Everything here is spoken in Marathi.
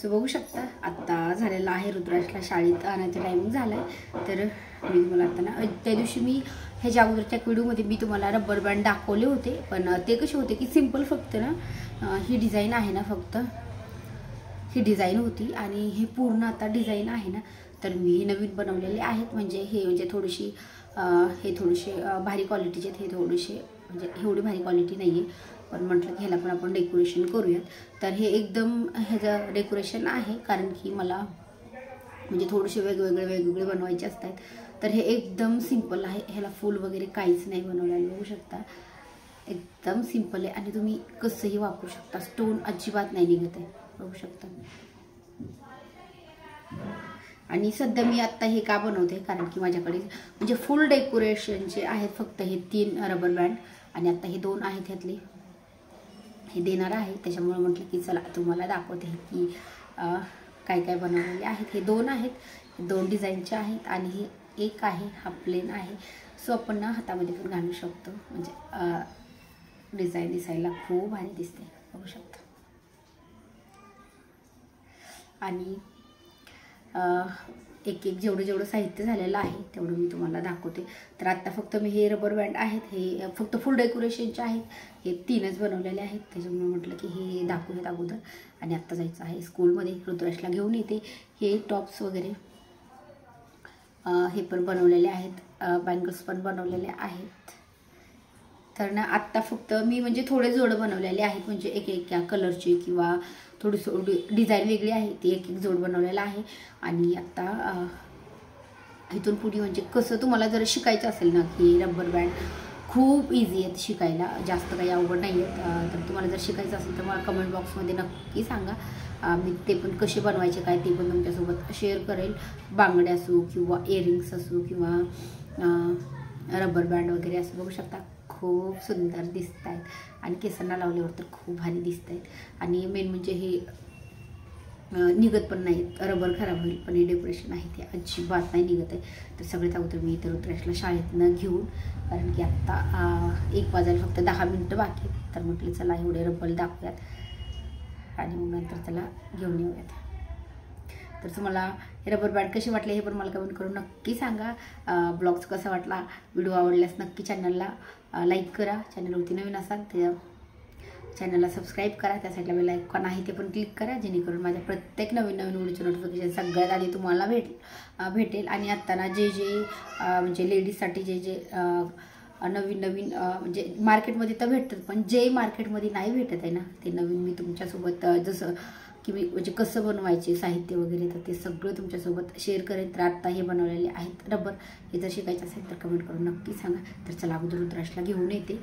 सो बघू शकता आत्ता झालेला आहे रुद्राजला शाळेत आणायचा टायमिंग झाला आहे. तर मी तुम्हाला आता ना त्या दिवशी मी ह्याच्या अगोदरच्या व्हिडिओमध्ये मी तुम्हाला रबर बँड दाखवले होते, पण ते कसे होते की सिम्पल फक्त ना ही डिझाईन आहे ना, फक्त ही डिझाईन होती आणि हे पूर्ण आता डिझाईन आहे ना, तर मी हे नवीन बनवलेले आहेत. म्हणजे थोडीशी हे थोडेसे भारी क्वालिटीचे आहेत, हे थोडेसे म्हणजे एवढी भारी क्वालिटी नाही आहे, पण म्हटलं की ह्याला पण आपण डेकोरेशन करूयात. तर हे एकदम ह्याचं डेकोरेशन आहे, कारण की मला म्हणजे थोडेसे वेगवेगळे बनवायचे असतात. तर हे एकदम सिंपल आहे, ह्याला फूल वगैरे काहीच नाही बनवलेलं. बघू शकता एकदम सिंपल आहे आणि तुम्ही कसंही वापरू शकता, स्टोन अजिबात नाही निघत आहे. बघू शकता. आणि सध्या मी आत्ता हे का बनवते, कारण की माझ्याकडे म्हणजे फुल डेकोरेशनचे आहेत फक्त हे 3 रबर बँड आणि आत्ता हे 2 आहेत, ह्यातले हे देणार आहे. त्याच्यामुळे म्हटलं की चला तुम्हाला दाखवते की काय काय बनवलेले आहेत. हे 2 आहेत, 2 डिझाईनचे आहेत आणि हे एक आहे हा प्लेन आहे. सो आपण ना हातामध्ये पण घालू शकतो, म्हणजे डिझाईन दिसायला खूप भारी दिसते. बघू शकता. आणि एक जेवढं साहित्य झालेलं आहे तेवढं मी तुम्हाला दाखवते. तर आत्ता फक्त मी हे रबर बँड आहेत, हे फक्त फुल डेकोरेशनचे आहेत, हे 3च बनवलेले आहेत. त्याच्यामुळे म्हटलं की हे दाखवूयात अगोदर. आणि आत्ता जायचं आहे स्कूलमध्ये, रुद्राजला घेऊन येते. हे टॉप्स वगैरे हे पण बनवलेले आहेत, बँगल्स पण बनवलेले आहेत. तर ना आत्ता फक्त मी म्हणजे थोडे जोड बनवलेले आहेत, म्हणजे एक कलरचे किंवा थोडी डिझाईन वेगळी आहे ती एक जोड बनवलेला आहे. आणि आत्ता इथून पुढे म्हणजे कसं तुम्हाला जर शिकायचं असेल ना की रबर बँड खूप इझी आहेत शिकायला, जास्त काही अवघड नाही आहेत. तर तुम्हाला जर शिकायचं असेल तर मला कमेंट बॉक्समध्ये नक्की सांगा, मी ते पण कसे बनवायचे काय ते पण तुमच्यासोबत शेअर करेल. बांगड्या असो किंवा इयरिंग्स असो किंवा रबर बँड वगैरे असं. बघू शकता खूप सुंदर दिसत आहेत आणि केसांना लावल्यावर तर खूप भारी दिसत आहेत. आणि मेन म्हणजे हे निघत पण नाहीत, रबर खराब होईल, पण हे डेकोरेशन आहे ते अजिबात नाही निघत आहे. तर सगळ्यात अगोदर मी इतर रुद्राजला शाळेतनं घेऊन, कारण की आत्ता 1 वाजायला फक्त 10 मिनटं बाकी आहेत. तर म्हटलं चला एवढे रबर दाखवूयात आणि मग नंतर त्याला घेऊन येऊयात. तर तुम्हाला हे रबर बँड कसे वाटले हे पण मला कमेंट करून नक्की सांगा. ब्लॉग्स कसा वाटला, व्हिडिओ आवडल्यास नक्की चॅनलला लाईक करा. चॅनलवरती नवीन असाल तर चॅनलला सबस्क्राईब करा, त्या बेल आयकॉन आहे ते पण क्लिक करा, जेणेकरून माझ्या प्रत्येक नवीन व्हिडिओचे नोटिफिकेशन सगळ्यात आधी तुम्हाला भेटेल. आणि आत्ता ना जे म्हणजे लेडीजसाठी जे नवीन म्हणजे मार्केटमध्ये तर भेटतात, पण जे मार्केटमध्ये नाही भेटत आहे ना ते नवीन मी तुमच्यासोबत जसं की मी म्हणजे कसं बनवायचे साहित्य वगैरे तर ते सगळं तुमच्यासोबत शेअर करेन. तर आत्ता हे बनवलेले आहेत रबर, हे जर शिकायचं असेल तर कमेंट करून नक्की सांगा. तर चला अगोदर रुद्राजला घेऊन येते